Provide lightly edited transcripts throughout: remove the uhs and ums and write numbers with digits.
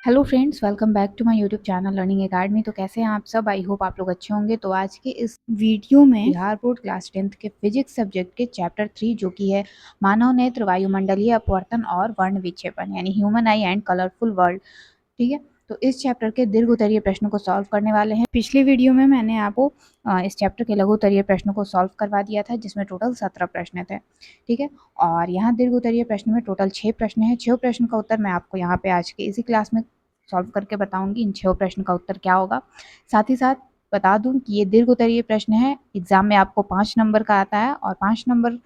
Hello friends, welcome back to my YouTube channel learning academy. तो कैसे हैं आप सब? आई होप आप लोग अच्छे होंगे। तो आज के इस वीडियो में बिहार बोर्ड क्लास 10th के फिजिक्स सब्जेक्ट के चैप्टर 3 जो कि है मानव नेत्र, वायुमंडलीय अपवर्तन और वर्ण विक्षेपण यानी human I and colourful world, ठीक है। तो इस चैप्टर के दीर्घ उत्तरीय प्रश्न को सॉल्व करने वाले हैं। पिछली वीडियो में मैंने आपको इस चैप्टर के लघु उत्तरीय प्रश्नों को सॉल्व करवा दिया था, जिसमें टोटल 17 प्रश्न थे, ठीक है। और यहाँ दीर्घ उत्तरीय प्रश्न में टोटल 6 प्रश्न हैं। 6 प्रश्न का उत्तर मैं आपको यहाँ पे आज के इसी क्लास में सॉल्व करके बताऊंगी इन 6 प्रश्न का उत्तर क्या होगा। साथ ही साथ बता दूं कि ये दीर्घ उत्तरीय प्रश्न है, एग्जाम में आपको 5 नंबर का आता है और 5 नंबर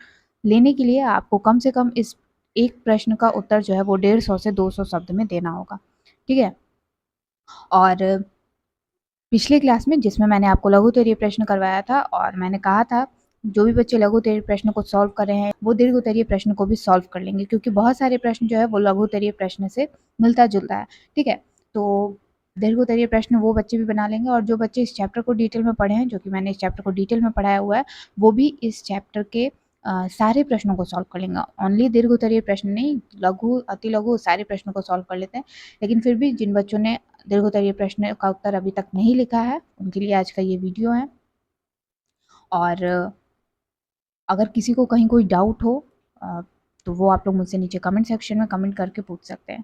लेने के लिए आपको कम से कम इस एक प्रश्न का उत्तर जो है वो 150 से 200 शब्द में देना होगा, ठीक है। और पिछले क्लास में जिसमें मैंने आपको लघु उत्तरीय प्रश्न करवाया था और मैंने कहा था जो भी बच्चे लघु उत्तरीय प्रश्न को सॉल्व कर रहे हैं वो दीर्घ उत्तरीय प्रश्न को भी सॉल्व कर लेंगे, क्योंकि बहुत सारे प्रश्न जो है वो लघु उत्तरीय प्रश्न से मिलता जुलता है, ठीक है। तो दीर्घ उत्तरीय प्रश्न वो बच्चे भी बना लेंगे, और जो बच्चे इस चैप्टर को डिटेल में पढ़े हैं, जो कि मैंने इस चैप्टर को डिटेल में पढ़ाया हुआ है, वो भी इस चैप्टर के सारे प्रश्नों को सॉल्व कर लेंगे। ओनली दीर्घ उत्तरीय प्रश्न नहीं, लघु, अति लघु सारे प्रश्नों को सॉल्व कर लेते हैं। लेकिन फिर भी जिन बच्चों ने दीर्घ उत्तरीय प्रश्न का उत्तर अभी तक नहीं लिखा है उनके लिए आज का ये वीडियो है। और अगर किसी को कहीं कोई डाउट हो तो वो आप लोग मुझसे नीचे कमेंट सेक्शन में कमेंट करके पूछ सकते हैं।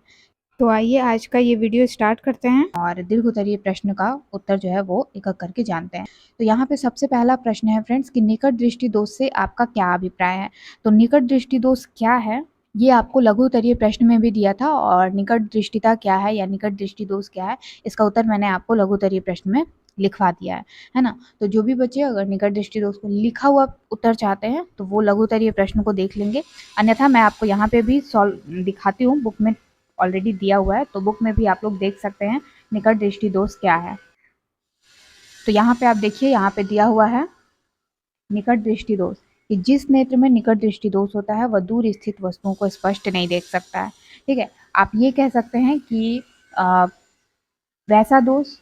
तो आइए आज का ये वीडियो स्टार्ट करते हैं और दीर्घ उत्तरीय प्रश्न का उत्तर जो है वो एक एक करके जानते हैं। तो यहाँ पे सबसे पहला प्रश्न है फ्रेंड्स कि निकट दृष्टि दोष से आपका क्या अभिप्राय है। तो निकट दृष्टि दोष क्या है ये आपको लघु उत्तरीय प्रश्न में भी दिया था, और निकट दृष्टिता क्या है या निकट दृष्टि दोष क्या है इसका उत्तर मैंने आपको लघु उत्तरीय प्रश्न में लिखवा दिया है ना। तो जो भी बच्चे अगर निकट दृष्टि दोष को लिखा हुआ उत्तर चाहते हैं तो वो लघु उत्तरीय प्रश्न को देख लेंगे, अन्यथा मैं आपको यहाँ पे भी सॉल्व दिखाती हूँ, बुक में ऑलरेडी दिया हुआ है, तो बुक में भी आप लोग देख सकते हैं निकट दृष्टि दोष क्या है। तो यहाँ पे आप देखिए, यहाँ पे दिया हुआ है निकट दृष्टि दोष कि जिस नेत्र में निकट दृष्टि दोष होता है वह दूर स्थित वस्तुओं को स्पष्ट नहीं देख सकता है, ठीक है। आप ये कह सकते हैं कि वैसा दोष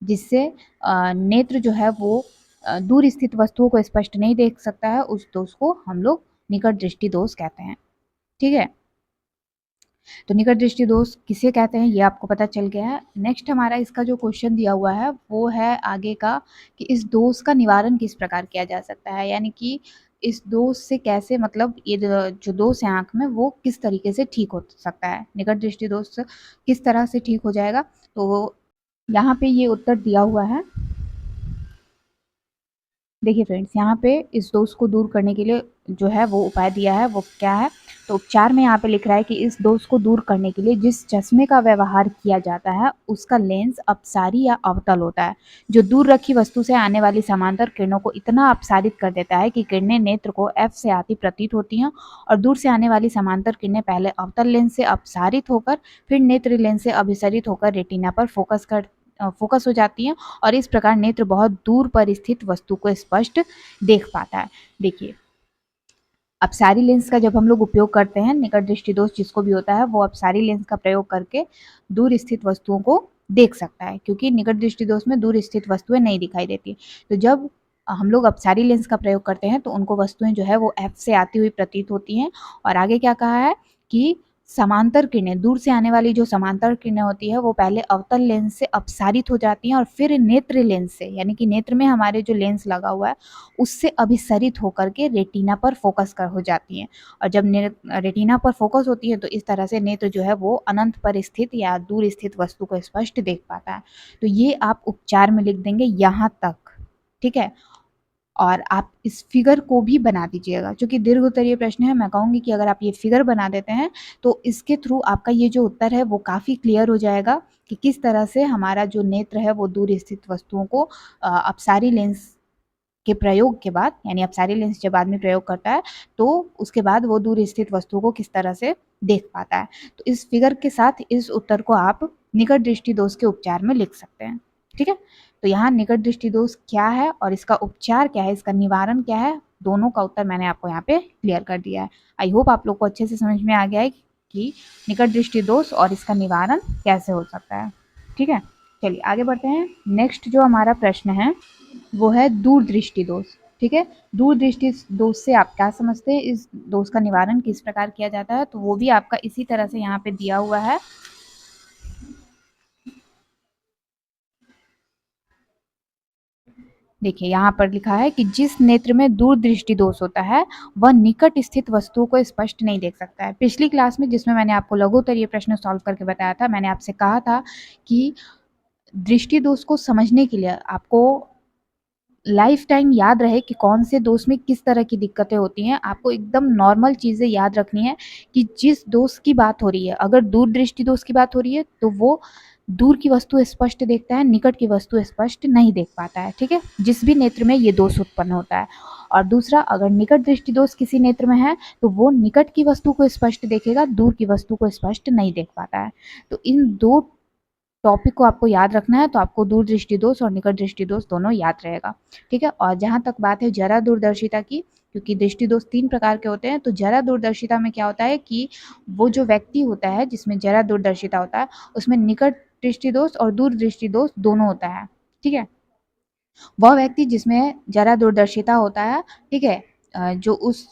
जिससे नेत्र जो है वो दूर स्थित वस्तुओं को स्पष्ट नहीं देख सकता है, उस दोष को हम लोग निकट दृष्टि दोष कहते हैं, ठीक है। तो निकट दृष्टि दोष किसे कहते हैं ये आपको पता चल गया है। नेक्स्ट हमारा इसका जो क्वेश्चन दिया हुआ है वो है आगे का कि इस दोष का निवारण किस प्रकार किया जा सकता है, यानी कि इस दोष से कैसे, मतलब ये जो दोष है आंख में वो किस तरीके से ठीक हो सकता है, निकट दृष्टि दोष किस तरह से ठीक हो जाएगा। तो यहाँ पे ये उत्तर दिया हुआ है। देखिए फ्रेंड्स, यहाँ पे इस दोष को दूर करने के लिए जो है वो उपाय दिया है वो क्या है। तो उपचार में यहाँ पे लिख रहा है कि इस दोष को दूर करने के लिए जिस चश्मे का व्यवहार किया जाता है उसका लेंस अपसारी या अवतल होता है, जो दूर रखी वस्तु से आने वाली समांतर किरणों को इतना अपसारित कर देता है कि किरणें नेत्र को एफ से आती प्रतीत होती हैं, और दूर से आने वाली समांतर किरणें पहले अवतल लेंस से अपसारित होकर फिर नेत्र लेंस से अभिसरित होकर रेटिना पर फोकस हो जाती हैं, और इस प्रकार नेत्र बहुत दूर पर स्थित वस्तु को स्पष्ट देख पाता है। देखिए, अपसारी लेंस का जब हम लोग उपयोग करते हैं, निकट दृष्टि दोष जिसको भी होता है वो अपसारी लेंस का प्रयोग करके दूर स्थित वस्तुओं को देख सकता है, क्योंकि निकट दृष्टि दोष में दूर स्थित वस्तुएं नहीं दिखाई देती। तो जब हम लोग अपसारी लेंस का प्रयोग करते हैं तो उनको वस्तुएं जो है वो एफ से आती हुई प्रतीत होती हैं। और आगे क्या कहा है कि समांतर किरणें, दूर से आने वाली जो समांतर किरणें होती है वो पहले अवतल लेंस से अपसारित हो जाती हैं और फिर नेत्र लेंस से, यानी कि नेत्र में हमारे जो लेंस लगा हुआ है उससे अभिसरित होकर के रेटिना पर फोकस कर हो जाती हैं। और जब रेटिना पर फोकस होती है तो इस तरह से नेत्र जो है वो अनंत पर स्थित या दूर स्थित वस्तु को स्पष्ट देख पाता है। तो ये आप उपचार में लिख देंगे यहाँ तक, ठीक है। और आप इस फिगर को भी बना दीजिएगा, क्योंकि दीर्घ उत्तरीय प्रश्न है, मैं कहूँगी कि अगर आप ये फिगर बना देते हैं तो इसके थ्रू आपका ये जो उत्तर है वो काफ़ी क्लियर हो जाएगा कि किस तरह से हमारा जो नेत्र है वो दूर स्थित वस्तुओं को अपसारी लेंस के प्रयोग के बाद, यानी अपसारी लेंस जब आदमी प्रयोग करता है तो उसके बाद वो दूर स्थित वस्तुओं को किस तरह से देख पाता है। तो इस फिगर के साथ इस उत्तर को आप निकट दृष्टि दोष के उपचार में लिख सकते हैं, ठीक है। तो यहाँ निकट दृष्टि दोष क्या है और इसका उपचार क्या है, इसका निवारण क्या है, दोनों का उत्तर मैंने आपको यहाँ पे क्लियर कर दिया है। आई होप आप लोग को अच्छे से समझ में आ गया है कि निकट दृष्टि दोष और इसका निवारण कैसे हो सकता है, ठीक है। चलिए आगे बढ़ते हैं। नेक्स्ट जो हमारा प्रश्न है वो है दूरदृष्टि दोष, ठीक है। दूरदृष्टि दोष से आप क्या समझते हैं, इस दोष का निवारण किस प्रकार किया जाता है, तो वो भी आपका इसी तरह से यहाँ पे दिया हुआ है। देखिए यहाँ पर लिखा है कि जिस नेत्र में दूरदृष्टि दोष होता है वह निकट स्थित वस्तुओं को स्पष्ट नहीं देख सकता है। पिछली क्लास में जिसमें मैंने आपको लघुत्तरीय प्रश्न सॉल्व करके बताया था, मैंने आपसे कहा था कि दृष्टि दोष को समझने के लिए आपको लाइफ टाइम याद रहे कि कौन से दोष में किस तरह की दिक्कतें होती हैं। आपको एकदम नॉर्मल चीज़ें याद रखनी है कि जिस दोष की बात हो रही है, अगर दूर दृष्टि दोष की बात हो रही है तो वो दूर की वस्तु स्पष्ट देखता है, निकट की वस्तु स्पष्ट नहीं देख पाता है। ठीक है, जिस भी नेत्र में ये दोष उत्पन्न होता है। और दूसरा, अगर निकट दृष्टि दोष किसी नेत्र में है तो वो निकट की वस्तु को स्पष्ट देखेगा, दूर की वस्तु को स्पष्ट नहीं देख पाता है। तो इन दो टॉपिक को आपको याद रखना है, तो आपको दूर दृष्टि दोष और निकट दृष्टि दोष दोनों याद रहेगा। ठीक है, और जहां तक बात है जरा दूरदर्शिता की, क्योंकि दृष्टि दोष 3 प्रकार के होते हैं, तो जरा दूरदर्शिता में क्या होता है कि वो जो व्यक्ति होता है जिसमें जरा दूरदर्शिता होता है उसमें निकट दृष्टि दोष और दूर दृष्टि दोष दोनों होता है। ठीक है, वह व्यक्ति जिसमें जरा दूरदर्शिता होता है, ठीक है, जो उस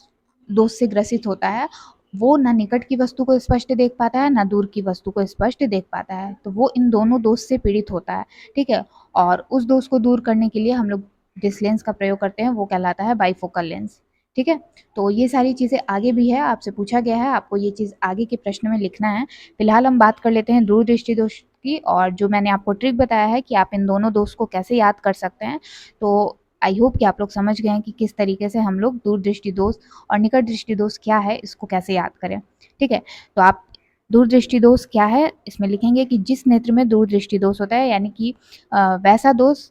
दोष से ग्रसित होता है, वो ना निकट की वस्तु को स्पष्ट देख पाता है ना दूर की वस्तु को स्पष्ट देख पाता है। तो वो इन दोनों दोष से पीड़ित होता है। ठीक है, और उस दोष को दूर करने के लिए हम लोग जिस लेंस का प्रयोग करते हैं वो कहलाता है बाइफोकल लेंस। ठीक है, तो ये सारी चीज़ें आगे भी है, आपसे पूछा गया है, आपको ये चीज़ आगे के प्रश्न में लिखना है। फिलहाल हम बात कर लेते हैं दूरदृष्टि दोष की, और जो मैंने आपको ट्रिक बताया है कि आप इन दोनों दोष को कैसे याद कर सकते हैं। तो आई होप कि आप लोग समझ गए हैं कि किस तरीके से हम लोग दूरदृष्टि दोष और निकट दृष्टि दोष क्या है इसको कैसे याद करें। ठीक है, तो आप दूरदृष्टि दोष क्या है इसमें लिखेंगे कि जिस नेत्र में दूरदृष्टि दोष होता है, यानी कि वैसा दोष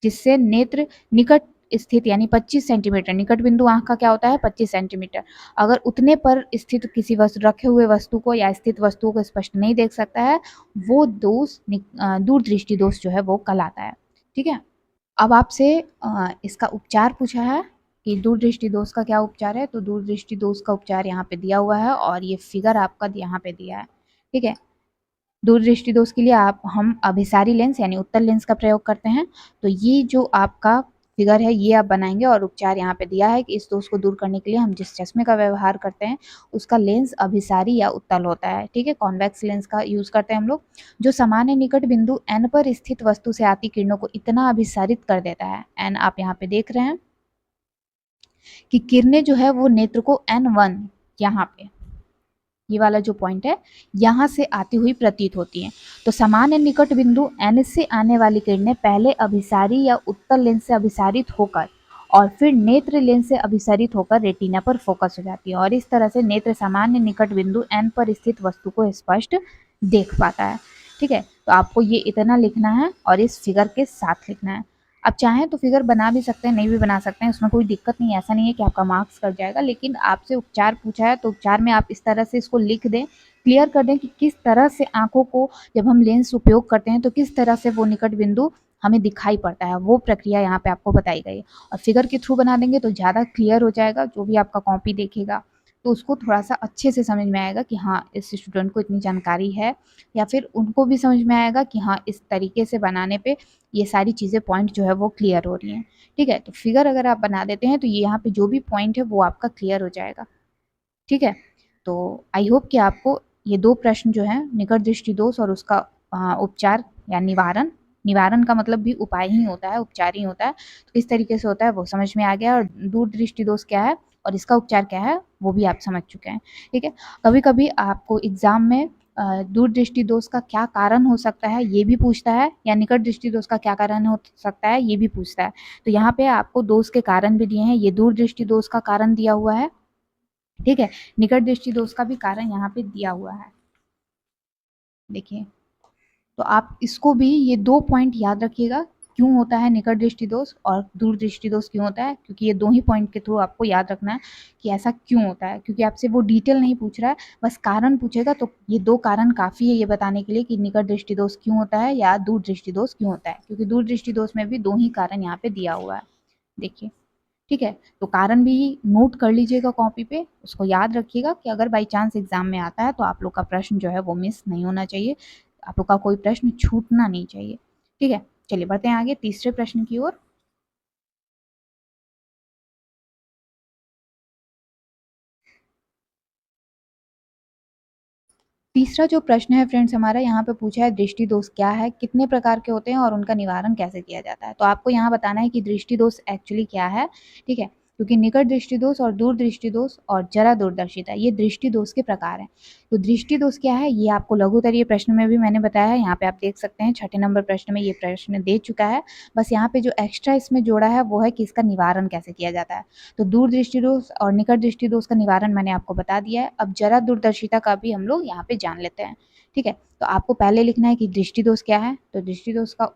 जिससे नेत्र निकट स्थित यानी 25 सेंटीमीटर, निकट बिंदु आंख का क्या होता है 25 सेंटीमीटर, अगर उतने पर स्थित किसी वस्तु रखे हुए वस्तु को या स्थित वस्तुओं को स्पष्ट नहीं देख सकता है, वो दोष दूरदृष्टि दोष जो है वो कहलाता है। ठीक है, अब आपसे इसका उपचार पूछा है कि दूरदृष्टि दोष का क्या उपचार है, तो दूरदृष्टि दोष का उपचार यहाँ पे दिया हुआ है और ये फिगर आपका यहाँ पे दिया है। ठीक है, दूरदृष्टि दोष के लिए हम अभिसारी लेंस यानी उत्तल लेंस का प्रयोग करते हैं। तो ये जो आपका फिगर है ये आप बनाएंगे और उपचार यहाँ पे दिया है कि इस दोष को दूर करने के लिए हम जिस चश्मे का व्यवहार करते हैं उसका लेंस अभिसारी या उत्तल होता है। ठीक है, कॉन्वेक्स लेंस का यूज करते हैं हम लोग, जो सामान्य निकट बिंदु एन पर स्थित वस्तु से आती किरणों को इतना अभिसारित कर देता है, एन आप यहाँ पे देख रहे हैं कि किरणें जो है वो नेत्र को N1 यहाँ पे ये वाला जो पॉइंट है यहाँ से आती हुई प्रतीत होती हैं। तो सामान्य निकट बिंदु N से आने वाली किरणें पहले अभिसारी या उत्तल लेंस से अभिसारित होकर और फिर नेत्र लेंस से अभिसारित होकर रेटिना पर फोकस हो जाती है, और इस तरह से नेत्र सामान्य निकट बिंदु N पर स्थित वस्तु को स्पष्ट देख पाता है। ठीक है, तो आपको ये इतना लिखना है और इस फिगर के साथ लिखना है। आप चाहें तो फिगर बना भी सकते हैं, नहीं भी बना सकते हैं, उसमें कोई दिक्कत नहीं है, ऐसा नहीं है कि आपका मार्क्स कट जाएगा, लेकिन आपसे उपचार पूछा है तो उपचार में आप इस तरह से इसको लिख दें, क्लियर कर दें कि किस तरह से आंखों को जब हम लेंस उपयोग करते हैं तो किस तरह से वो निकट बिंदु हमें दिखाई पड़ता है, वो प्रक्रिया यहाँ पे आपको बताई गई है। और फिगर के थ्रू बना देंगे तो ज़्यादा क्लियर हो जाएगा, जो भी आपका कॉपी देखेगा तो उसको थोड़ा सा अच्छे से समझ में आएगा कि हाँ इस स्टूडेंट को इतनी जानकारी है, या फिर उनको भी समझ में आएगा कि हाँ इस तरीके से बनाने पे ये सारी चीज़ें पॉइंट जो है वो क्लियर हो रही हैं। ठीक है, तो फिगर अगर आप बना देते हैं तो ये यहाँ पे जो भी पॉइंट है वो आपका क्लियर हो जाएगा। ठीक है, तो आई होप कि आपको ये दो प्रश्न जो है निकट दृष्टि दोष और उसका उपचार या निवारण, निवारण का मतलब भी उपाय ही होता है, उपचार ही होता है, तो किस तरीके से होता है वो समझ में आ गया, और दूर दृष्टि दोष क्या है और इसका उपचार क्या है वो भी आप समझ चुके हैं। ठीक है, कभी कभी आपको एग्जाम में दूर दृष्टि दोष का क्या कारण हो सकता है ये भी पूछता है, या निकट दृष्टि दोष का क्या कारण हो सकता है ये भी पूछता है। तो यहाँ पे आपको दोष के कारण भी दिए हैं, ये दूर दृष्टि दोष का कारण दिया हुआ है। ठीक है, निकट दृष्टि दोष का भी कारण यहाँ पे दिया हुआ है। देखिए, तो आप इसको भी ये दो पॉइंट याद रखिएगा, क्यों होता है निकट दृष्टि दोष और दूर दृष्टि दोष क्यों होता है, क्योंकि ये दो ही पॉइंट के थ्रू आपको याद रखना है कि ऐसा क्यों होता है, क्योंकि आपसे वो डिटेल नहीं पूछ रहा है, बस कारण पूछेगा, तो ये दो कारण काफ़ी है ये बताने के लिए कि निकट दृष्टि दोष क्यों होता है या दूर दृष्टि दोष क्यों होता है, क्योंकि दूर दृष्टि दोष में भी दो ही कारण यहाँ पे दिया हुआ है। देखिए, ठीक है, तो कारण भी नोट कर लीजिएगा कॉपी पे, उसको याद रखिएगा कि अगर बाई चांस एग्जाम में आता है तो आप लोग का प्रश्न जो है वो मिस नहीं होना चाहिए, आप लोग का कोई प्रश्न छूटना नहीं चाहिए। ठीक है, चलिए बढ़ते हैं आगे तीसरे प्रश्न की ओर। तीसरा जो प्रश्न है फ्रेंड्स हमारा यहाँ पे पूछा है दृष्टि दोष क्या है, कितने प्रकार के होते हैं और उनका निवारण कैसे किया जाता है। तो आपको यहाँ बताना है कि दृष्टि दोष एक्चुअली क्या है, ठीक है, क्योंकि निकट दृष्टि दोष और दूर दृष्टि दोष और जरा दूरदर्शिता ये दृष्टि दोष के प्रकार हैं। तो दृष्टि दोष क्या है ये आपको लघुत्तरीय प्रश्न में भी मैंने बताया है, यहाँ पे आप देख सकते हैं 6 नंबर प्रश्न में ये प्रश्न दे चुका है। बस यहाँ पे जो एक्स्ट्रा इसमें जोड़ा है वो है कि इसका निवारण कैसे किया जाता है। तो दूर दृष्टि दोष और निकट दृष्टि दोष का निवारण मैंने आपको बता दिया है। अब जरा दूरदर्शिता का भी हम लोग यहाँ पे जान लेते हैं, ठीक है। तो आपको पहले लिखना है कि दृष्टि दोष क्या है। तो दृष्टि दोष का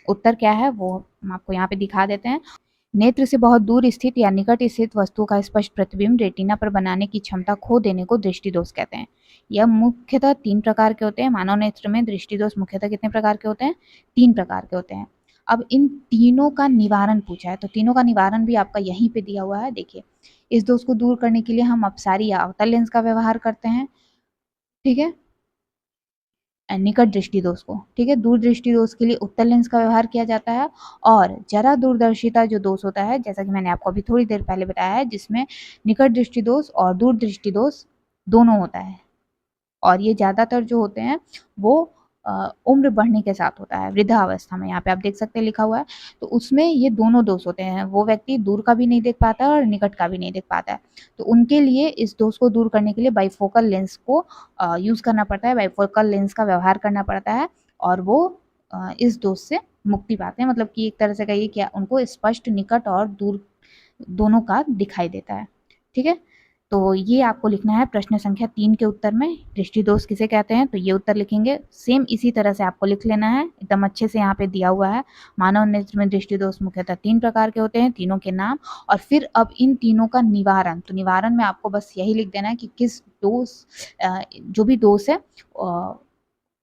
उत्तर क्या है वो हम आपको यहाँ पे दिखा देते हैं। नेत्र से बहुत दूर स्थित या निकट स्थित वस्तु का स्पष्ट प्रतिबिंब रेटिना पर बनाने की क्षमता खो देने को दृष्टि दोष कहते हैं। यह मुख्यतः 3 प्रकार के होते हैं। मानव नेत्र में दृष्टि दोष मुख्यतः कितने प्रकार के होते हैं? 3 प्रकार के होते हैं। अब इन तीनों का निवारण पूछा है, तो तीनों का निवारण भी आपका यहीं पे दिया हुआ है। देखिए, इस दोष को दूर करने के लिए हम अपसारी या अवतल लेंस का व्यवहार करते हैं, ठीक है, निकट दृष्टि दोष को, ठीक है। दूर दृष्टि दोष के लिए उत्तल लेंस का व्यवहार किया जाता है। और जरा दूरदर्शिता जो दोष होता है, जैसा कि मैंने आपको अभी थोड़ी देर पहले बताया है, जिसमें निकट दृष्टि दोष और दूर दृष्टि दोष दोनों होता है। और ये ज़्यादातर जो होते हैं वो उम्र बढ़ने के साथ होता है, वृद्धावस्था में। यहाँ पे आप देख सकते हैं लिखा हुआ है। तो उसमें ये दोनों दोष होते हैं, वो व्यक्ति दूर का भी नहीं देख पाता है और निकट का भी नहीं देख पाता है। तो उनके लिए इस दोष को दूर करने के लिए बाइफोकल लेंस को यूज़ करना पड़ता है, बाइफोकल लेंस का व्यवहार करना पड़ता है। और वो इस दोष से मुक्ति पाते हैं, मतलब कि एक तरह से कहिए कि उनको स्पष्ट निकट और दूर दोनों का दिखाई देता है, ठीक है। तो ये आपको लिखना है प्रश्न संख्या 3 के उत्तर में, दृष्टि दोष किसे कहते हैं, तो ये उत्तर लिखेंगे। सेम इसी तरह से आपको लिख लेना है, एकदम अच्छे से यहाँ पे दिया हुआ है। मानव नेत्र में दृष्टि दोष मुख्यतः 3 प्रकार के होते हैं, तीनों के नाम। और फिर अब इन तीनों का निवारण, तो निवारण में आपको बस यही लिख देना है कि किस दोष, जो भी दोष है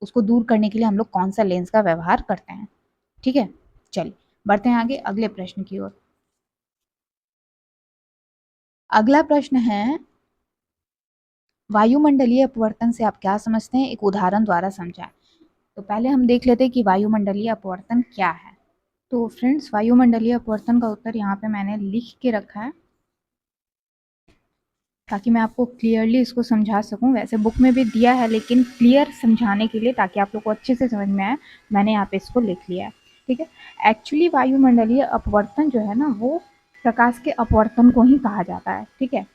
उसको दूर करने के लिए हम लोग कौन सा लेंस का व्यवहार करते हैं, ठीक है। चलिए बढ़ते हैं आगे अगले प्रश्न की ओर। अगला प्रश्न है, वायुमंडलीय अपवर्तन से आप क्या समझते हैं, एक उदाहरण द्वारा समझाएं। तो पहले हम देख लेते हैं कि वायुमंडलीय अपवर्तन क्या है। तो फ्रेंड्स, वायुमंडलीय अपवर्तन का उत्तर यहाँ पे मैंने लिख के रखा है ताकि मैं आपको क्लियरली इसको समझा सकूं। वैसे बुक में भी दिया है, लेकिन क्लियर समझाने के लिए, ताकि आप लोग को अच्छे से समझ में आए, मैंने यहाँ पे इसको लिख लिया है, ठीक है। एक्चुअली वायुमंडलीय अपवर्तन जो है ना, वो प्रकाश के अपवर्तन को ही कहा जाता है, ठीक है।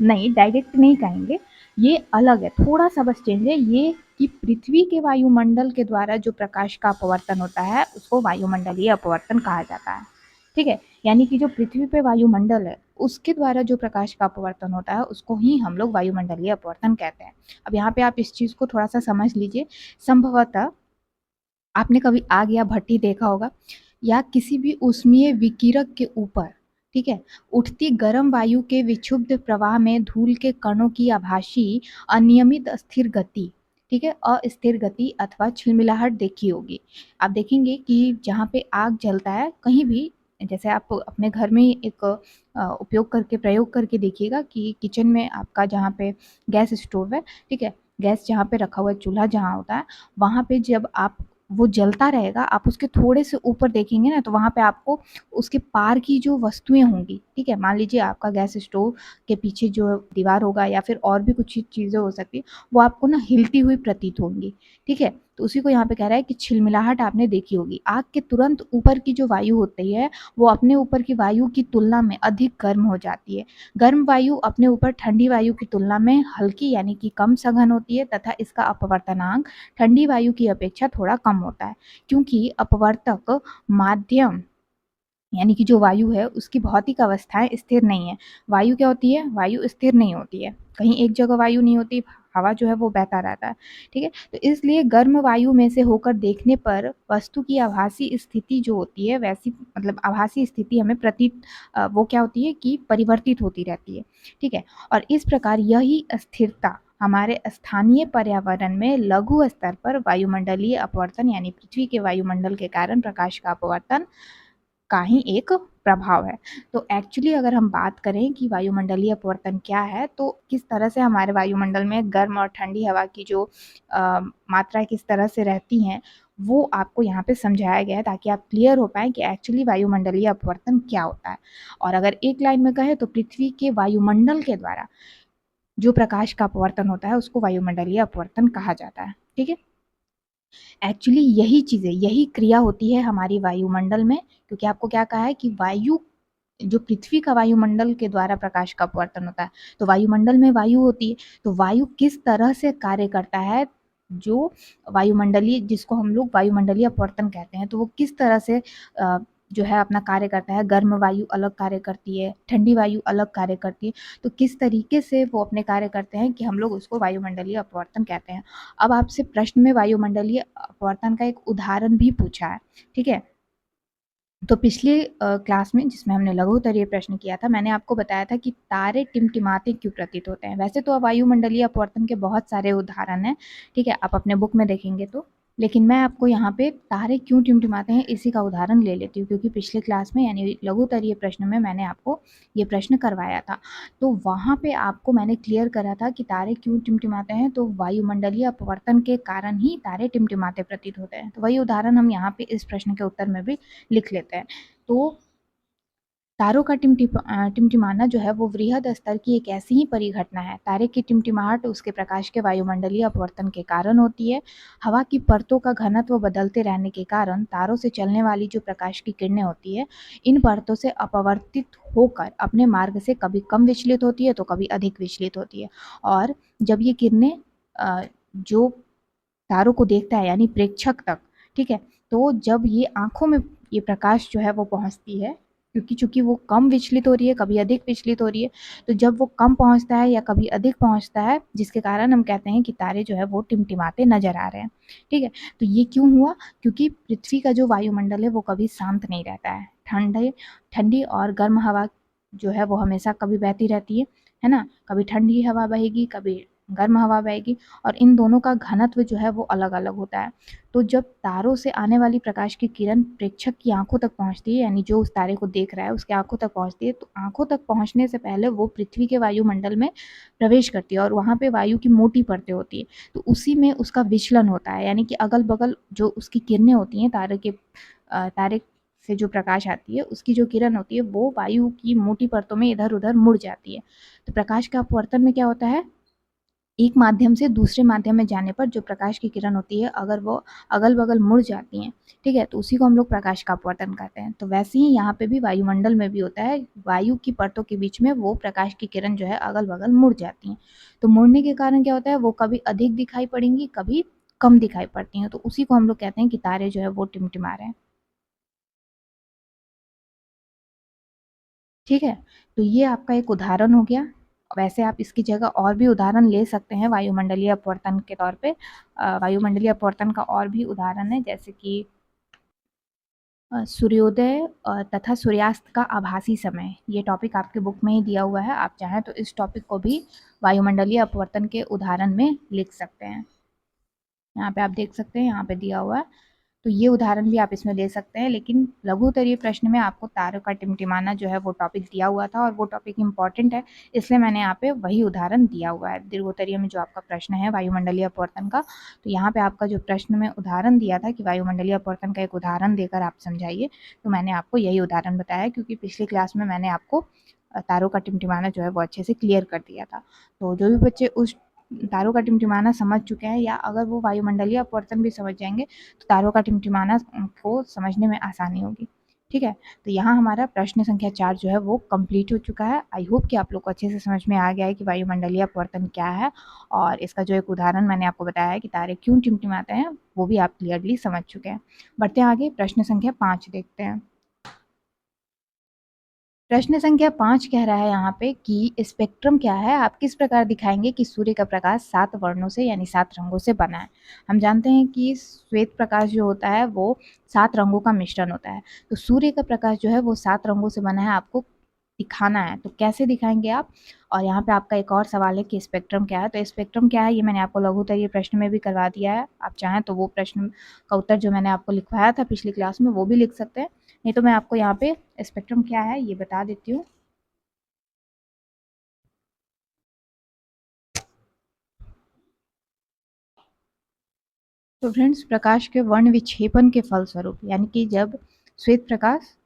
नहीं, डायरेक्ट नहीं कहेंगे, ये अलग है, थोड़ा सा बस चेंज है ये, कि पृथ्वी के वायुमंडल के द्वारा जो प्रकाश का अपवर्तन होता है उसको वायुमंडलीय अपवर्तन कहा जाता है, ठीक है। यानी कि जो पृथ्वी पे वायुमंडल है उसके द्वारा जो प्रकाश का अपवर्तन होता है उसको ही हम लोग वायुमंडलीय अपवर्तन कहते हैं। अब यहाँ पे आप इस चीज़ को थोड़ा सा समझ लीजिए। संभवतः आपने कभी आग या भट्टी देखा होगा, या किसी भी ऊष्मीय विकिरक के ऊपर, ठीक है, उठती गर्म वायु के विक्षुब्ध प्रवाह में धूल के कणों की आभासी अनियमित अस्थिर गति, ठीक है, अस्थिर गति अथवा छिलमिलाहट देखी होगी। आप देखेंगे कि जहाँ पे आग जलता है कहीं भी, जैसे आप अपने घर में एक उपयोग करके, प्रयोग करके देखिएगा कि किचन में आपका जहाँ पे गैस स्टोव है, ठीक है, गैस जहाँ पे रखा हुआ है, चूल्हा जहाँ होता है, वहाँ पे जब आप वो जलता रहेगा, आप उसके थोड़े से ऊपर देखेंगे ना, तो वहाँ पे आपको उसके पार की जो वस्तुएं होंगी, ठीक है, मान लीजिए आपका गैस स्टोव के पीछे जो दीवार होगा या फिर और भी कुछ चीज़ें हो सकती है, वो आपको ना हिलती हुई प्रतीत होंगी, ठीक है। तो उसी को यहाँ पे कह रहा है कि छिलमिलाहट आपने देखी होगी। आग के तुरंत ऊपर की जो वायु होती है वो अपने ऊपर की वायु की तुलना में अधिक गर्म हो जाती है। गर्म वायु अपने ऊपर ठंडी वायु की तुलना में हल्की यानी कि कम सघन होती है, तथा इसका अपवर्तनांक ठंडी वायु की अपेक्षा थोड़ा कम होता है, क्योंकि अपवर्तक माध्यम यानी कि जो वायु है उसकी भौतिक अवस्थाएं स्थिर नहीं है। वायु क्या होती है, वायु स्थिर नहीं होती है, कहीं एक जगह वायु नहीं होती, हवा जो है वो बहता रहता है, ठीक है। तो इसलिए गर्म वायु में से होकर देखने पर वस्तु की आभासी स्थिति जो होती है, वैसी मतलब आभासी स्थिति हमें प्रतीत वो क्या होती है कि परिवर्तित होती रहती है, ठीक है। और इस प्रकार यही अस्थिरता हमारे स्थानीय पर्यावरण में लघु स्तर पर वायुमंडलीय अपवर्तन यानी पृथ्वी के वायुमंडल के कारण प्रकाश का अपवर्तन का ही एक प्रभाव है। तो एक्चुअली अगर हम बात करें कि वायुमंडलीय अपवर्तन क्या है, तो किस तरह से हमारे वायुमंडल में गर्म और ठंडी हवा की जो मात्रा किस तरह से रहती हैं, वो आपको यहाँ पे समझाया गया है, ताकि आप क्लियर हो पाए कि एक्चुअली वायुमंडलीय अपवर्तन क्या होता है। और अगर एक लाइन में कहें तो पृथ्वी के वायुमंडल के द्वारा जो प्रकाश का अपवर्तन होता है उसको वायुमंडलीय अपवर्तन कहा जाता है। ठीक है, एक्चुअली यही चीजें, यही क्रिया होती है हमारी वायुमंडल में, क्योंकि आपको क्या कहा है कि वायु, जो पृथ्वी का वायुमंडल के द्वारा प्रकाश का अपवर्तन होता है, तो वायुमंडल में वायु होती है, तो वायु किस तरह से कार्य करता है, जो वायुमंडलीय, जिसको हम लोग वायुमंडलीय अपवर्तन कहते हैं, तो वो किस तरह से जो है अपना कार्य करता है। गर्म वायु अलग कार्य करती है, ठंडी वायु अलग कार्य करती है, तो किस तरीके से वो अपने कार्य करते हैं कि हम लोग उसको वायुमंडलीय अपवर्तन कहते हैं। अब आपसे प्रश्न में वायुमंडलीय अपवर्तन का एक उदाहरण भी पूछा है। ठीक है, तो पिछले क्लास में जिसमें हमने लघु उत्तरीय प्रश्न किया था, मैंने आपको बताया था कि तारे टिमटिमाते क्यों प्रतीत होते हैं। वैसे तो वायुमंडलीय अपवर्तन के बहुत सारे उदाहरण हैं, ठीक है, आप अपने बुक में देखेंगे तो, लेकिन मैं आपको यहाँ पे तारे क्यों टिमटिमाते हैं इसी का उदाहरण ले लेती हूँ, क्योंकि पिछले क्लास में यानी लघु उत्तरीय प्रश्न में मैंने आपको ये प्रश्न करवाया था। तो वहाँ पे आपको मैंने क्लियर करा था कि तारे क्यों टिमटिमाते हैं, तो वायुमंडलीय अपवर्तन के कारण ही तारे टिमटिमाते प्रतीत होते हैं। तो वही उदाहरण हम यहाँ पे इस प्रश्न के उत्तर में भी लिख लेते हैं। तो तारों का टिमटिमाना जो है वो वृहद स्तर की एक ऐसी ही परिघटना है। तारे की टिमटिमाहट उसके प्रकाश के वायुमंडलीय अपवर्तन के कारण होती है। हवा की परतों का घनत्व बदलते रहने के कारण तारों से चलने वाली जो प्रकाश की किरणें होती है, इन परतों से अपवर्तित होकर अपने मार्ग से कभी कम विचलित होती है तो कभी अधिक विचलित होती है। और जब ये किरणें जो तारों को देखता है यानी प्रेक्षक तक, ठीक है, तो जब ये आंखों में ये प्रकाश जो है वो पहुंचती है, क्योंकि चूंकि वो कम विचलित हो रही है, कभी अधिक विचलित हो रही है, तो जब वो कम पहुंचता है या कभी अधिक पहुंचता है, जिसके कारण हम कहते हैं कि तारे जो है वो टिमटिमाते नजर आ रहे हैं। ठीक है, तो ये क्यों हुआ, क्योंकि पृथ्वी का जो वायुमंडल है वो कभी शांत नहीं रहता है। ठंडे ठंडी और गर्म हवा जो है वो हमेशा कभी बहती रहती है ना, कभी ठंडी हवा बहेगी, कभी गर्म हवा बहेगी, और इन दोनों का घनत्व जो है वो अलग अलग होता है। तो जब तारों से आने वाली प्रकाश की किरण प्रेक्षक की आंखों तक पहुंचती है, यानी जो उस तारे को देख रहा है उसके आंखों तक पहुंचती है, तो आंखों तक पहुंचने से पहले वो पृथ्वी के वायुमंडल में प्रवेश करती है, और वहां पे वायु की मोटी परतें होती है, तो उसी में उसका विचलन होता है, यानी कि अगल बगल जो उसकी किरणें होती हैं, तारे से जो प्रकाश आती है उसकी जो किरण होती है वो वायु की मोटी परतों में इधर उधर मुड़ जाती है। तो प्रकाश का अपवर्तन में क्या होता है, एक माध्यम से दूसरे माध्यम में जाने पर जो प्रकाश की किरण होती है, अगर वो अगल बगल मुड़ जाती हैं, ठीक है, तो उसी को हम लोग प्रकाश का अपवर्तन कहते हैं। तो वैसे ही यहाँ पे भी वायुमंडल में भी होता है, वायु की परतों के बीच में वो प्रकाश की किरण जो है अगल बगल मुड़ जाती हैं। तो मुड़ने के कारण क्या होता है, वो कभी अधिक दिखाई पड़ेंगी, कभी कम दिखाई पड़ती हैं, तो उसी को हम लोग कहते हैं कि तारे जो है वो टिमटिमा रहे हैं। ठीक है, तो ये आपका एक उदाहरण हो गया। वैसे आप इसकी जगह और भी उदाहरण ले सकते हैं वायुमंडलीय अपवर्तन के तौर पे। वायुमंडलीय अपवर्तन का और भी उदाहरण है, जैसे कि सूर्योदय तथा सूर्यास्त का आभासी समय। ये टॉपिक आपके बुक में ही दिया हुआ है, आप चाहें तो इस टॉपिक को भी वायुमंडलीय अपवर्तन के उदाहरण में लिख सकते हैं। यहाँ पे आप देख सकते हैं, यहाँ पे दिया हुआ है, तो ये उदाहरण भी आप इसमें ले सकते हैं। लेकिन लघु उत्तरीय प्रश्न में आपको तारों का टिमटिमाना जो है वो टॉपिक दिया हुआ था, और वो टॉपिक इंपॉर्टेंट है, इसलिए मैंने यहाँ पे वही उदाहरण दिया हुआ है। दीर्घ उत्तरीय में जो आपका प्रश्न है वायुमंडलीय अपवर्तन का, तो यहाँ पे आपका जो प्रश्न में उदाहरण दिया था कि वायुमंडलीय अपवर्तन का एक उदाहरण देकर आप समझाइए, तो मैंने आपको यही उदाहरण बताया, क्योंकि पिछली क्लास में मैंने आपको तारों का टिमटिमाना जो है वो अच्छे से क्लियर कर दिया था। तो जो भी बच्चे उस तारों का टिमटिमाना समझ चुके हैं, या अगर वो वायुमंडलीय अपवर्तन भी समझ जाएंगे, तो तारों का टिमटिमाना को समझने में आसानी होगी। ठीक है, तो यहाँ हमारा प्रश्न संख्या 4 जो है वो कंप्लीट हो चुका है। आई होप कि आप लोग को अच्छे से समझ में आ गया है कि वायुमंडलीय अपवर्तन क्या है, और इसका जो एक उदाहरण मैंने आपको बताया है कि तारे क्यों टिमटिमाते हैं, वो भी आप क्लियरली समझ चुके हैं। बढ़ते हैं आगे, प्रश्न संख्या 5 देखते हैं। प्रश्न संख्या 5 कह रहा है यहाँ पे कि स्पेक्ट्रम क्या है, आप किस प्रकार दिखाएंगे कि सूर्य का प्रकाश 7 वर्णों से यानी 7 रंगों से बना है। हम जानते हैं कि श्वेत प्रकाश जो होता है वो 7 रंगों का मिश्रण होता है, तो सूर्य का प्रकाश जो है वो 7 रंगों से बना है, आपको दिखाना है, तो कैसे दिखाएंगे आप। और यहाँ पे आपका एक और सवाल है कि स्पेक्ट्रम क्या है, तो स्पेक्ट्रम क्या है ये मैंने आपको लघु उत्तरीय प्रश्न में भी करवा दिया है, आप चाहें तो वो प्रश्न का उत्तर जो मैंने आपको लिखवाया था पिछली क्लास में वो भी लिख सकते हैं, नहीं तो मैं आपको यहाँ पे स्पेक्ट्रम क्या है ये बता देती हूँ। तो फ्रेंड्स, प्रकाश के वर्ण विक्षेपण के फलस्वरूप, यानी कि जब श्वेत प्रकाश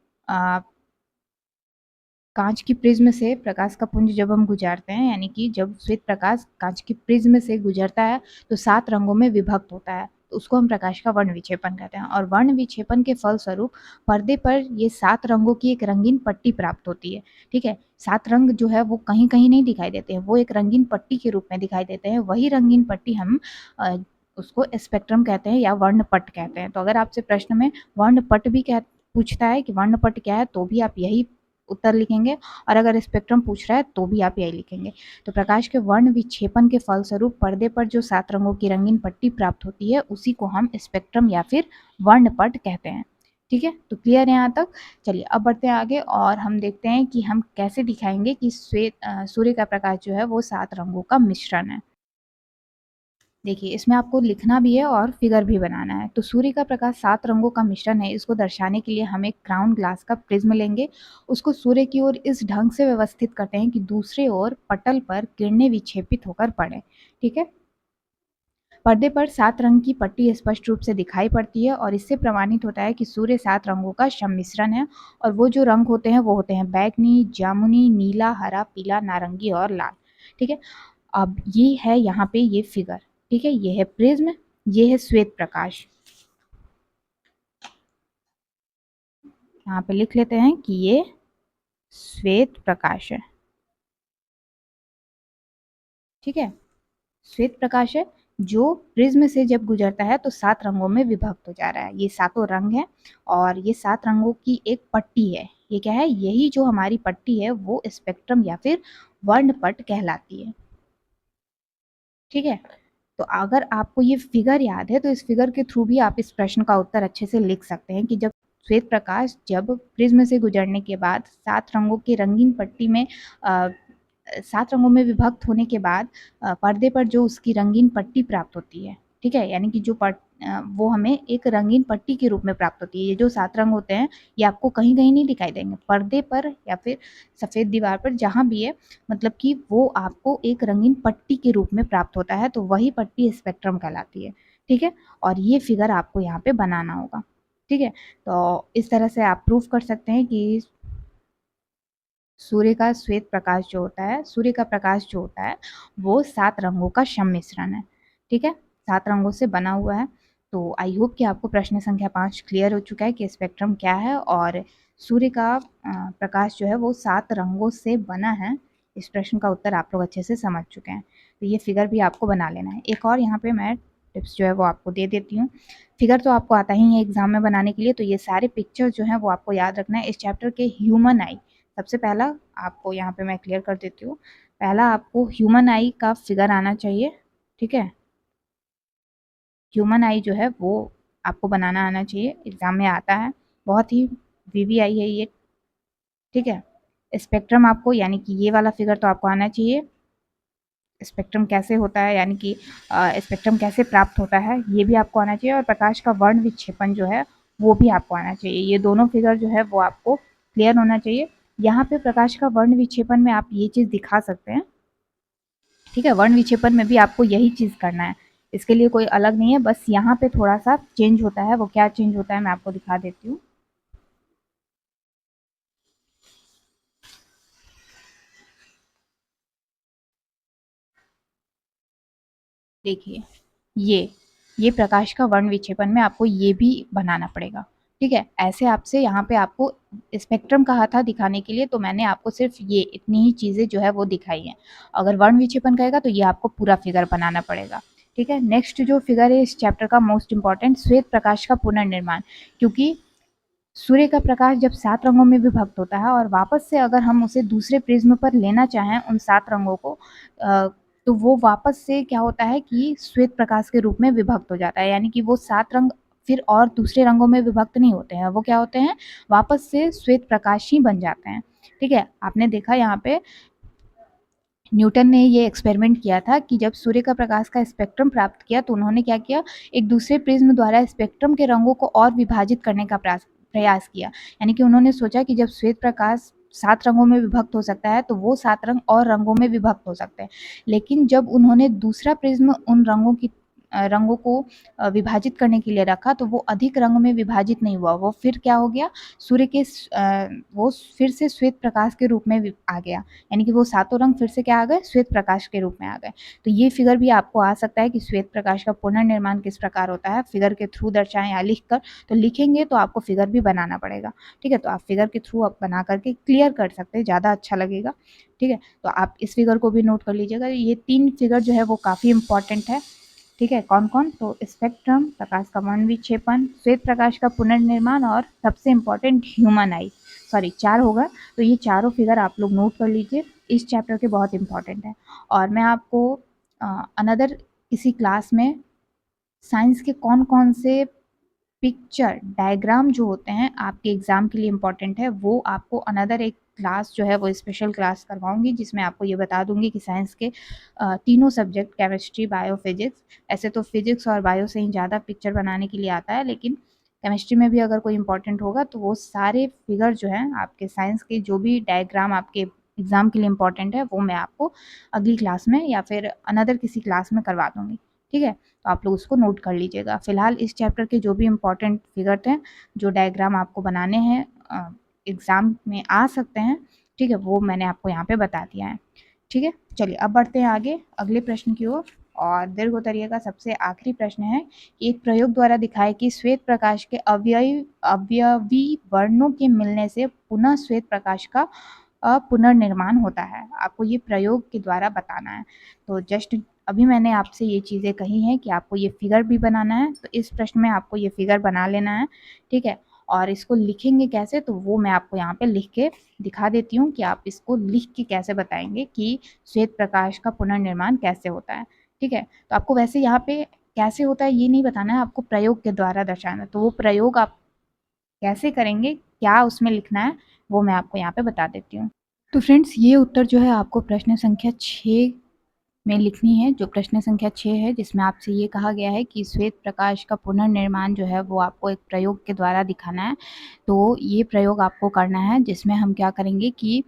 कांच की प्रिज्म से प्रकाश का पुंज जब हम गुजारते हैं, यानी कि जब श्वेत प्रकाश कांच की प्रिज्म से गुजरता है तो 7 रंगों में विभक्त होता है, तो उसको हम प्रकाश का वर्ण विक्षेपन कहते हैं। और वर्ण विक्षेपन के फलस्वरूप पर्दे पर ये 7 रंगों की एक रंगीन पट्टी प्राप्त होती है। ठीक है, 7 रंग जो है वो कहीं कहीं नहीं दिखाई देते हैं, वो एक रंगीन पट्टी के रूप में दिखाई देते हैं। वही रंगीन पट्टी हम उसको स्पेक्ट्रम कहते हैं या वर्णपट कहते हैं। तो अगर आपसे प्रश्न में वर्णपट भी कह पूछता है कि वर्णपट क्या है, तो भी आप यही उत्तर लिखेंगे, और अगर स्पेक्ट्रम पूछ रहा है तो भी आप यही लिखेंगे। तो प्रकाश के वर्ण विक्षेपन के फलस्वरूप पर्दे पर जो 7 रंगों की रंगीन पट्टी प्राप्त होती है उसी को हम स्पेक्ट्रम या फिर वर्णपट कहते हैं। ठीक है, तो क्लियर है यहाँ तक। चलिए अब बढ़ते हैं आगे और हम देखते हैं कि हम कैसे दिखाएंगे कि सूर्य का प्रकाश जो है वो 7 रंगों का मिश्रण है। देखिए, इसमें आपको लिखना भी है और फिगर भी बनाना है। तो सूर्य का प्रकाश 7 रंगों का मिश्रण है। इसको दर्शाने के लिए हम एक क्राउन ग्लास का प्रिज्म लेंगे, उसको सूर्य की ओर इस ढंग से व्यवस्थित करते हैं कि दूसरे ओर पटल पर किरणें विक्षेपित होकर पड़े। ठीक है, पर्दे पर 7 रंग की पट्टी स्पष्ट रूप से दिखाई पड़ती है और इससे प्रमाणित होता है कि सूर्य 7 रंगों का सम्मिश्रण है। और वो जो रंग होते हैं वो होते हैं बैगनी, जामुनी, नीला, हरा, पीला, नारंगी और लाल। ठीक है, अब ये है यहाँ पे ये फिगर। ठीक है, ये है प्रिज्म, ये है श्वेत प्रकाश। यहाँ पे लिख लेते हैं कि ये श्वेत प्रकाश है। ठीक है, श्वेत प्रकाश है जो प्रिज्म से जब गुजरता है तो 7 रंगों में विभक्त हो जा रहा है। ये सातों रंग है और ये 7 रंगों की एक पट्टी है। ये क्या है, यही जो हमारी पट्टी है वो स्पेक्ट्रम या फिर वर्णपट कहलाती है। ठीक है, तो अगर आपको ये फिगर याद है तो इस फिगर के थ्रू भी आप इस प्रश्न का उत्तर अच्छे से लिख सकते हैं कि जब श्वेत प्रकाश जब प्रिज्म से गुजरने के बाद 7 रंगों की रंगीन पट्टी में 7 रंगों में विभक्त होने के बाद पर्दे पर जो उसकी रंगीन पट्टी प्राप्त होती है। ठीक है, यानी कि जो वो हमें एक रंगीन पट्टी के रूप में प्राप्त होती है। ये जो 7 रंग होते हैं ये आपको कहीं कहीं नहीं दिखाई देंगे, पर्दे पर या फिर सफ़ेद दीवार पर जहाँ भी है, मतलब कि वो आपको एक रंगीन पट्टी के रूप में प्राप्त होता है, तो वही पट्टी स्पेक्ट्रम कहलाती है। ठीक है, और ये फिगर आपको यहाँ पे बनाना होगा। ठीक है, तो इस तरह से आप प्रूफ कर सकते हैं कि सूर्य का श्वेत प्रकाश जो होता है, सूर्य का प्रकाश जो होता है वो 7 रंगों का सम्मिश्रण है। ठीक है, 7 रंगों से बना हुआ है। तो आई होप कि आपको प्रश्न संख्या 5 क्लियर हो चुका है कि स्पेक्ट्रम क्या है और सूर्य का प्रकाश जो है वो 7 रंगों से बना है। इस प्रश्न का उत्तर आप लोग अच्छे से समझ चुके हैं। तो ये फिगर भी आपको बना लेना है। एक और यहाँ पे मैं टिप्स जो है वो आपको दे देती हूँ। फिगर तो आपको आता ही है एग्जाम में बनाने के लिए, तो ये सारे पिक्चर जो हैं वो आपको याद रखना है। इस चैप्टर के ह्यूमन आई, सबसे पहला आपको यहाँ पे मैं क्लियर कर देती हूँ। पहला आपको ह्यूमन आई का फिगर आना चाहिए। ठीक है, ह्यूमन आई जो है वो आपको बनाना आना चाहिए, एग्जाम में आता है, बहुत ही वीवीआई है ये। ठीक है, स्पेक्ट्रम आपको, यानी कि ये वाला फिगर तो आपको आना चाहिए। स्पेक्ट्रम कैसे होता है, यानी कि स्पेक्ट्रम कैसे प्राप्त होता है, ये भी आपको आना चाहिए। और प्रकाश का वर्ण विक्षेपन जो है वो भी आपको आना चाहिए। ये दोनों फिगर जो है वो आपको क्लियर होना चाहिए। यहाँ पे प्रकाश का वर्ण विक्षेपन में आप ये चीज़ दिखा सकते हैं। ठीक है, वर्ण विक्षेपन में भी आपको यही चीज़ करना है, इसके लिए कोई अलग नहीं है, बस यहाँ पे थोड़ा सा चेंज होता है। वो क्या चेंज होता है मैं आपको दिखा देती हूँ। देखिए, ये प्रकाश का वर्ण विक्षेपन में आपको ये भी बनाना पड़ेगा। ठीक है, ऐसे आपसे यहाँ पे आपको स्पेक्ट्रम कहा था दिखाने के लिए, तो मैंने आपको सिर्फ ये इतनी ही चीज़ें जो है वो दिखाई हैं। अगर वर्ण विक्षेपन कहेगा तो ये आपको पूरा फिगर बनाना पड़ेगा। ठीक है, नेक्स्ट जो फिगर है इस चैप्टर का मोस्ट इंपॉर्टेंट, श्वेत प्रकाश का पुनर्निर्माण। क्योंकि सूर्य का प्रकाश जब 7 रंगों में विभक्त होता है और वापस से अगर हम उसे दूसरे प्रिज्म पर लेना चाहें उन 7 रंगों को, तो वो वापस से क्या होता है कि श्वेत प्रकाश के रूप में विभक्त हो जाता है। यानी कि वो 7 रंग फिर और दूसरे रंगों में विभक्त नहीं होते हैं, वो क्या होते हैं, वापस से श्वेत प्रकाश ही बन जाते हैं। ठीक है, आपने देखा यहाँ पे न्यूटन ने ये एक्सपेरिमेंट किया था कि जब सूर्य का प्रकाश का स्पेक्ट्रम प्राप्त किया तो उन्होंने क्या किया, एक दूसरे प्रिज्म द्वारा स्पेक्ट्रम के रंगों को और विभाजित करने का प्रयास किया। यानी कि उन्होंने सोचा कि जब श्वेत प्रकाश 7 रंगों में विभक्त हो सकता है तो वो 7 रंग और रंगों में विभक्त हो सकते हैं। लेकिन जब उन्होंने दूसरा प्रिज्म उन रंगों की रंगों को विभाजित करने के लिए रखा तो वो अधिक रंग में विभाजित नहीं हुआ, वो फिर क्या हो गया, सूर्य के वो फिर से श्वेत प्रकाश के रूप में आ गया, यानी कि वो सातों रंग फिर से क्या आ गए, श्वेत प्रकाश के रूप में आ गए। तो ये फिगर भी आपको आ सकता है कि श्वेत प्रकाश का पुनर्निर्माण किस प्रकार होता है, फिगर के थ्रू दर्शाएं या लिख कर। तो लिखेंगे तो आपको फिगर भी बनाना पड़ेगा, ठीक है। तो आप फिगर के थ्रू आप बना करके क्लियर कर सकते हैं, ज़्यादा अच्छा लगेगा, ठीक है। तो आप इस फिगर को भी नोट कर लीजिएगा। ये 3 फिगर जो है वो काफ़ी इंपॉर्टेंट है, ठीक है। कौन कौन, तो स्पेक्ट्रम, प्रकाश का वर्ण विक्षेपण, श्वेत प्रकाश का पुनर्निर्माण और सबसे इंपॉर्टेंट ह्यूमन आई, सॉरी 4 होगा। तो ये चारों फिगर आप लोग नोट कर लीजिए, इस चैप्टर के बहुत इंपॉर्टेंट है। और मैं आपको अनदर किसी क्लास में साइंस के कौन कौन से पिक्चर डायग्राम जो होते हैं आपके एग्जाम के लिए इम्पॉर्टेंट है, वो आपको अनदर एक क्लास जो है वो स्पेशल क्लास करवाऊंगी, जिसमें आपको ये बता दूंगी कि साइंस के तीनों सब्जेक्ट, केमिस्ट्री, बायो, फिजिक्स, ऐसे तो फिजिक्स और बायो से ही ज़्यादा पिक्चर बनाने के लिए आता है, लेकिन केमिस्ट्री में भी अगर कोई इंपॉर्टेंट होगा तो वो सारे फिगर जो हैं आपके साइंस के, जो भी डायग्राम आपके एग्जाम के लिए इम्पॉर्टेंट है, वो मैं आपको अगली क्लास में या फिर अनदर किसी क्लास में करवा दूंगी, ठीक है। तो आप लोग उसको नोट कर लीजिएगा। फिलहाल इस चैप्टर के जो भी इम्पोर्टेंट फिगर हैं, जो डायग्राम आपको बनाने हैं, एग्ज़ाम में आ सकते हैं, ठीक है, वो मैंने आपको यहाँ पे बता दिया है, ठीक है। चलिए अब बढ़ते हैं आगे अगले प्रश्न की ओर। और दीर्घोत्तरीय का सबसे आखिरी प्रश्न है कि एक प्रयोग द्वारा दिखाए कि श्वेत प्रकाश के अवयवी वर्णों के मिलने से पुनः श्वेत प्रकाश का पुनर्निर्माण होता है। आपको ये प्रयोग के द्वारा बताना है। तो जस्ट अभी मैंने आपसे ये चीज़ें कही हैं कि आपको ये फिगर भी बनाना है, तो इस प्रश्न में आपको ये फिगर बना लेना है, ठीक है। और इसको लिखेंगे कैसे, तो वो मैं आपको यहाँ पे लिख के दिखा देती हूँ कि आप इसको लिख के कैसे बताएंगे कि श्वेत प्रकाश का पुनर्निर्माण कैसे होता है, ठीक है। तो आपको वैसे यहाँ पे कैसे होता है ये नहीं बताना है, आपको प्रयोग के द्वारा दर्शाना है। तो वो प्रयोग आप कैसे करेंगे, क्या उसमें लिखना है, वो मैं आपको यहाँ पे बता देती हूँ। तो फ्रेंड्स, ये उत्तर जो है आपको प्रश्न संख्या 6 में लिखनी है, जो प्रश्न संख्या 6 है, जिसमें आपसे ये कहा गया है कि श्वेत प्रकाश का पुनर्निर्माण जो है वो आपको एक प्रयोग के द्वारा दिखाना है। तो ये प्रयोग आपको करना है, जिसमें हम क्या करेंगे कि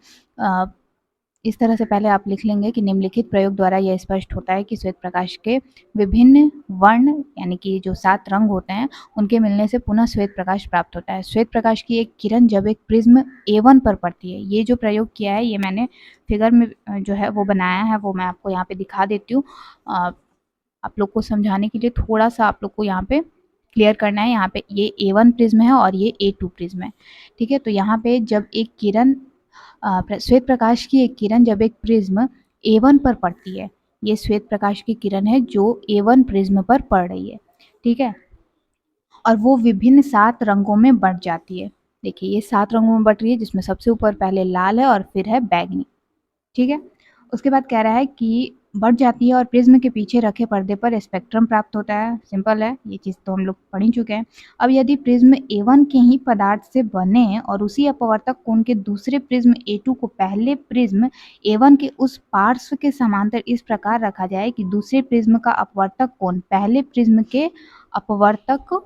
इस तरह से पहले आप लिख लेंगे कि निम्नलिखित प्रयोग द्वारा यह स्पष्ट होता है कि श्वेत प्रकाश के विभिन्न वर्ण, यानी कि जो 7 रंग होते हैं, उनके मिलने से पुनः श्वेत प्रकाश प्राप्त होता है। श्वेत प्रकाश की एक किरण जब एक प्रिज्म A1 पर पड़ती है, ये जो प्रयोग किया है ये मैंने फिगर में जो है वो बनाया है, वो मैं आपको यहाँ पे दिखा देती हूँ। आप लोग को समझाने के लिए थोड़ा सा आप लोग को यहाँ पे क्लियर करना है। यहाँ पे ये A1 प्रिज्म है और ये A2 प्रिज्म है, ठीक है। तो यहाँ पे जब एक किरण श्वेत प्रकाश की एक किरण जब एक प्रिज्म A1 पर पड़ती है, ये श्वेत प्रकाश की किरण है जो A1 प्रिज्म पर पड़ रही है, ठीक है। और वो विभिन्न 7 रंगों में बँट जाती है। देखिए ये 7 रंगों में बँट रही है, जिसमें सबसे ऊपर पहले लाल है और फिर है बैंगनी, ठीक है। उसके बाद कह रहा है कि बढ़ जाती है और प्रिज्म के पीछे रखे पर्दे पर स्पेक्ट्रम प्राप्त होता है। सिंपल है, ये चीज़ तो हम लोग पढ़ ही चुके हैं। अब यदि प्रिज्म A1 के ही पदार्थ से बने और उसी अपवर्तक कोण के दूसरे प्रिज्म A2 को पहले प्रिज्म A1 के उस पार्श्व के समांतर इस प्रकार रखा जाए कि दूसरे प्रिज्म का अपवर्तक कोण पहले प्रिज्म के अपवर्तक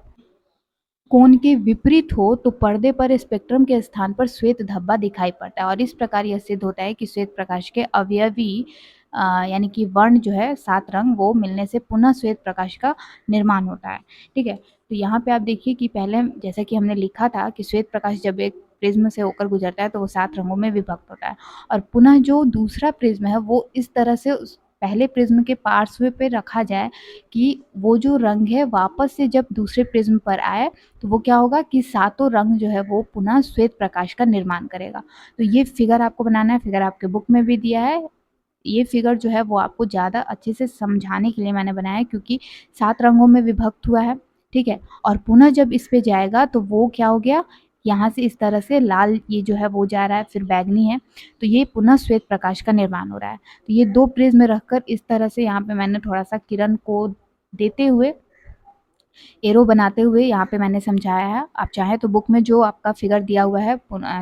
कोण के विपरीत हो, तो पर्दे पर स्पेक्ट्रम के स्थान पर श्वेत धब्बा दिखाई पड़ता है। और इस प्रकार यह सिद्ध होता है कि श्वेत प्रकाश के अवयवी यानी कि वर्ण जो है 7 रंग, वो मिलने से पुनः श्वेत प्रकाश का निर्माण होता है, ठीक है। तो यहाँ पे आप देखिए कि पहले जैसा कि हमने लिखा था कि श्वेत प्रकाश जब एक प्रिज्म से होकर गुजरता है तो वो 7 रंगों में विभक्त होता है, और पुनः जो दूसरा प्रिज्म है वो इस तरह से उस पहले प्रिज्म के पार्श्व पे रखा जाए कि वो जो रंग है वापस से जब दूसरे प्रिज्म पर आए, तो वो क्या होगा कि सातों रंग जो है वो पुनः श्वेत प्रकाश का निर्माण करेगा। तो ये फिगर आपको बनाना है, फिगर आपके बुक में भी दिया है। ये फिगर जो है वो आपको ज़्यादा अच्छे से समझाने के लिए मैंने बनाया है, क्योंकि 7 रंगों में विभक्त हुआ है, ठीक है। और पुनः जब इस पे जाएगा तो वो क्या हो गया, यहाँ से इस तरह से लाल ये जो है वो जा रहा है, फिर बैंगनी है, तो ये पुनः श्वेत प्रकाश का निर्माण हो रहा है। तो ये 2 प्रिज्म रखकर इस तरह से यहाँ पे मैंने थोड़ा सा किरण को देते हुए, एरो बनाते हुए यहाँ पे मैंने समझाया है। आप चाहें तो बुक में जो आपका फिगर दिया हुआ है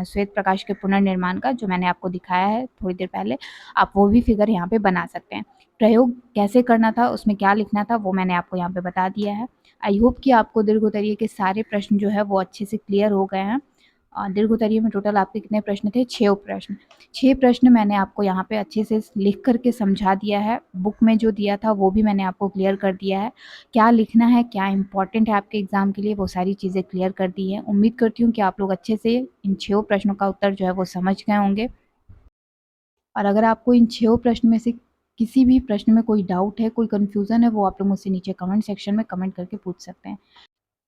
श्वेत प्रकाश के पुनर्निर्माण का, जो मैंने आपको दिखाया है थोड़ी देर पहले, आप वो भी फिगर यहाँ पे बना सकते हैं। प्रयोग कैसे करना था, उसमें क्या लिखना था, वो मैंने आपको यहाँ पे बता दिया है। आई होप कि आपको दीर्घोत्तरीय के सारे प्रश्न जो है वो अच्छे से क्लियर हो गए हैं। दीर्घोत्तरीय में टोटल आपके कितने प्रश्न थे? 6 प्रश्न। 6 प्रश्न मैंने आपको यहाँ पे अच्छे से लिख कर के समझा दिया है। बुक में जो दिया था वो भी मैंने आपको क्लियर कर दिया है। क्या लिखना है, क्या इम्पोर्टेंट है आपके एग्ज़ाम के लिए, वो सारी चीज़ें क्लियर कर दी हैं। उम्मीद करती हूँ कि आप लोग अच्छे से इन 6 प्रश्नों का उत्तर जो है वो समझ गए होंगे। और अगर आपको इन 6 प्रश्न में से किसी भी प्रश्न में कोई डाउट है, कोई कन्फ्यूज़न है, वो आप लोग मुझसे नीचे कमेंट सेक्शन में कमेंट करके पूछ सकते हैं।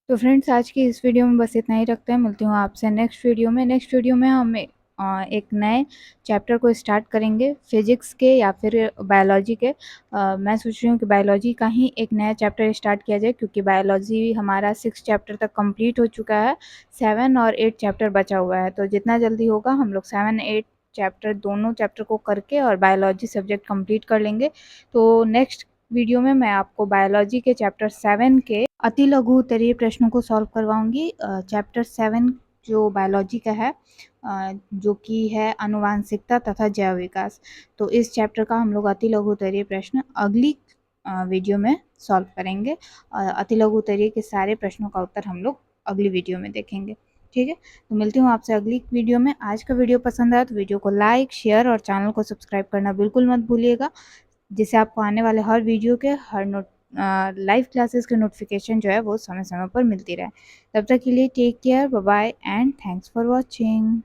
तो फ्रेंड्स, आज की इस वीडियो में बस इतना ही रखते हैं। मिलती हूँ आपसे नेक्स्ट वीडियो में। नेक्स्ट वीडियो में हम एक नए चैप्टर को स्टार्ट करेंगे, फिजिक्स के या फिर बायोलॉजी के। मैं सोच रही हूँ कि बायोलॉजी का ही एक नया चैप्टर स्टार्ट किया जाए, क्योंकि बायोलॉजी हमारा 6 चैप्टर तक कंप्लीट हो चुका है। 7 और 8 चैप्टर बचा हुआ है, तो जितना जल्दी होगा हम लोग 7 8 चैप्टर दोनों चैप्टर को करके और बायोलॉजी सब्जेक्ट कंप्लीट कर लेंगे। तो नेक्स्ट वीडियो में मैं आपको बायोलॉजी के चैप्टर 7 के अति लघु उत्तरीय प्रश्नों को सॉल्व करवाऊंगी। चैप्टर 7 जो बायोलॉजी का है, जो कि है आनुवांशिकता तथा जैव विकास। तो इस चैप्टर का हम लोग अति लघु उत्तरीय प्रश्न अगली वीडियो में सॉल्व करेंगे। अति लघु उत्तरीय के सारे प्रश्नों का उत्तर हम लोग अगली वीडियो में देखेंगे। ठीक है, तो मिलती हूँ आपसे अगली वीडियो में। आज का वीडियो पसंद आया तो वीडियो को लाइक, शेयर और चैनल को सब्सक्राइब करना बिल्कुल मत भूलिएगा, जिससे आपको आने वाले हर वीडियो के हर लाइव क्लासेस के नोटिफिकेशन जो है वो समय समय पर मिलती रहे। तब तक के लिए take care, bye bye and thanks for watching.